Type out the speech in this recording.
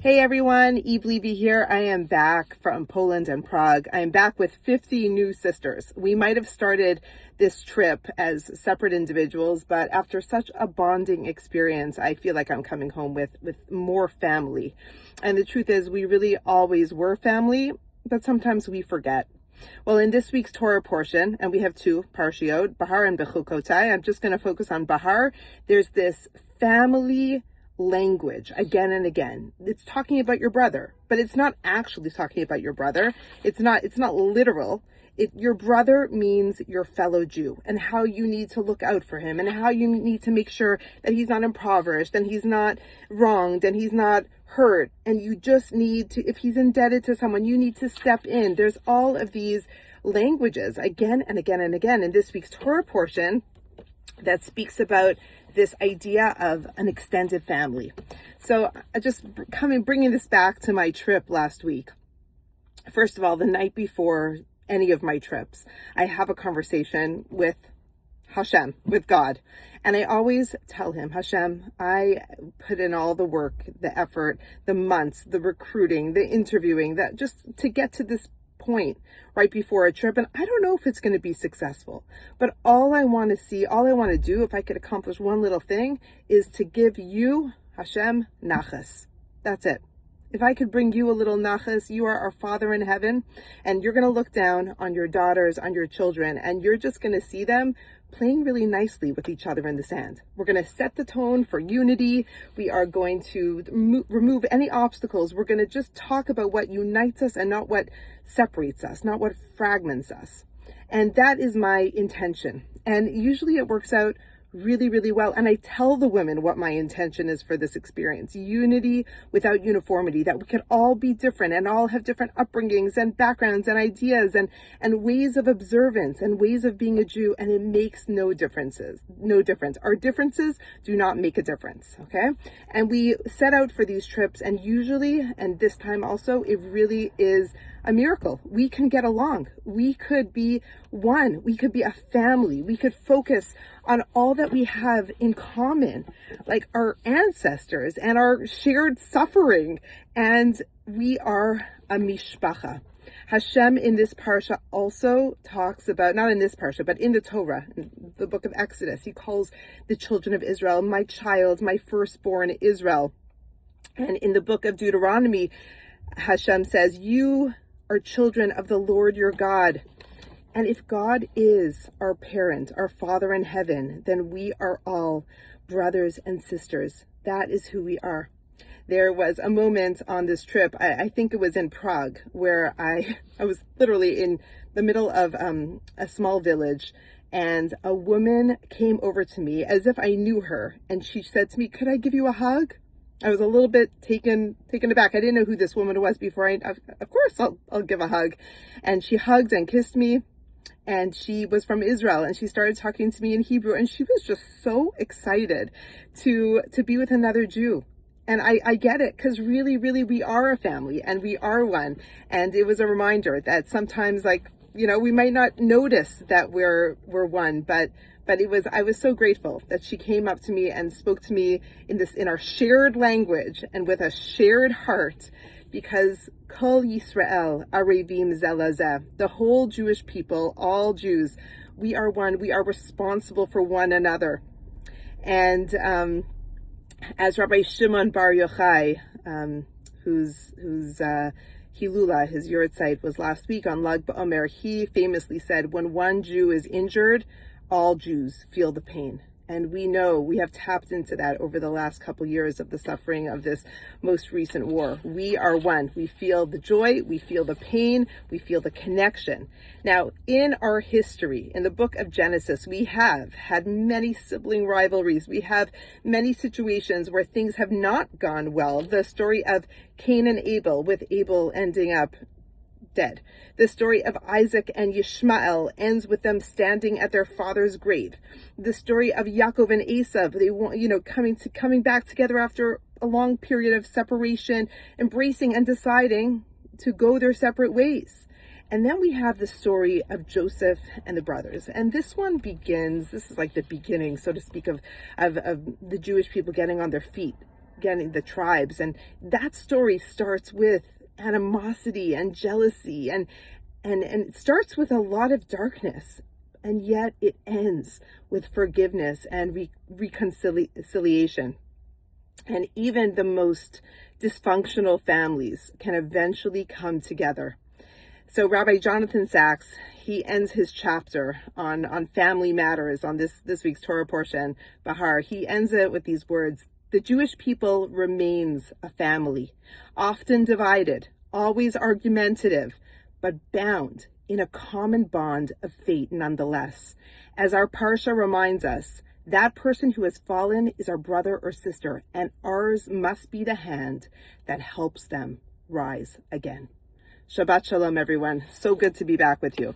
Hey everyone, Eve Levy here. I am back from Poland and Prague. I am back with 50 new sisters. We might have started this trip as separate individuals, but after such a bonding experience, I feel like I'm coming home with more family. And the truth is, we really always were family, but sometimes we forget. Well, in this week's Torah portion, and we have two parshiot, Behar and Bechukotai, I'm just going to focus on Behar. There's this family language again and again. It's talking about your brother, but it's not actually talking about your brother. It's not literal. Your brother means your fellow Jew, and how you need to look out for him, and how you need to make sure that he's not impoverished, and he's not wronged, and he's not hurt. And you just need to, if he's indebted to someone, you need to step in. There's all of these languages again and again and again in this week's Torah portion that speaks about this idea of an extended family. So I just bringing this back to my trip last week. First of all, the night before any of my trips, I have a conversation with Hashem, with God. And I always tell him, Hashem, I put in all the work, the effort, the months, the recruiting, the interviewing, that just to get to this point right before a trip, and I don't know if it's going to be successful, but all I want to do, if I could accomplish one little thing, is to give you, Hashem, nachas. That's it. If I could bring you a little nachas, you are our Father in heaven, and you're going to look down on your daughters, on your children, and you're just going to see them playing really nicely with each other in the sand. We're going to set the tone for unity. We are going to remove any obstacles. We're going to just talk about what unites us and not what separates us, not what fragments us. And that is my intention. And usually it works out really, really well. And I tell the women what my intention is for this experience. Unity without uniformity, that we could all be different and all have different upbringings and backgrounds and ideas and ways of observance and ways of being a Jew. And it makes no difference. Our differences do not make a difference. Okay. And we set out for these trips, and usually, and this time also, it really is a miracle. We can get along. We could be one. We could be a family. We could focus on all that we have in common, like our ancestors and our shared suffering. And we are a mishpacha. Hashem in this parsha also talks about, not in this parsha, but in the Torah, in the book of Exodus, he calls the children of Israel, my child, my firstborn Israel. And in the book of Deuteronomy, Hashem says, you are children of the Lord your God. And if God is our parent, our Father in heaven, then we are all brothers and sisters. That is who we are. There was a moment on this trip, I think it was in Prague, where I was literally in the middle of a small village, and a woman came over to me as if I knew her, and she said to me, could I give you a hug? I was a little bit taken aback. I didn't know who this woman was before. Of course, I'll give a hug. And she hugged and kissed me. And she was from Israel, and she started talking to me in Hebrew. And she was just so excited to be with another Jew. And I get it, because really, really, we are a family and we are one. And it was a reminder that sometimes, like, we might not notice that we're one, but I was so grateful that she came up to me and spoke to me in our shared language and with a shared heart, because Kol Yisrael Arevim Zelazeh, the whole Jewish people, all Jews, we are one. We are responsible for one another. And as Rabbi Shimon Bar Yochai, whose Hilula, his Yortzeit, was last week on Lag BaOmer, he famously said, when one Jew is injured, all Jews feel the pain. And we know, we have tapped into that over the last couple years of the suffering of this most recent war. We are one. We feel the joy, we feel the pain, we feel the connection. Now, in our history, in the book of Genesis, we have had many sibling rivalries. We have many situations where things have not gone well. The story of Cain and Abel, with Abel ending up dead. The story of Isaac and Yishmael ends with them standing at their father's grave. The story of Yaakov and Esav, coming back together after a long period of separation, embracing and deciding to go their separate ways. And then we have the story of Joseph and the brothers. And this is like the beginning, so to speak, of the Jewish people getting on their feet. getting the tribes. And that story starts with animosity and jealousy, and it starts with a lot of darkness. And yet it ends with forgiveness and reconciliation. And even the most dysfunctional families can eventually come together. So Rabbi Jonathan Sachs, he ends his chapter on family matters on this week's Torah portion, Behar. He ends it with these words: the Jewish people remains a family, often divided, always argumentative, but bound in a common bond of fate nonetheless. As our Parsha reminds us, that person who has fallen is our brother or sister, and ours must be the hand that helps them rise again. Shabbat Shalom, everyone. So good to be back with you.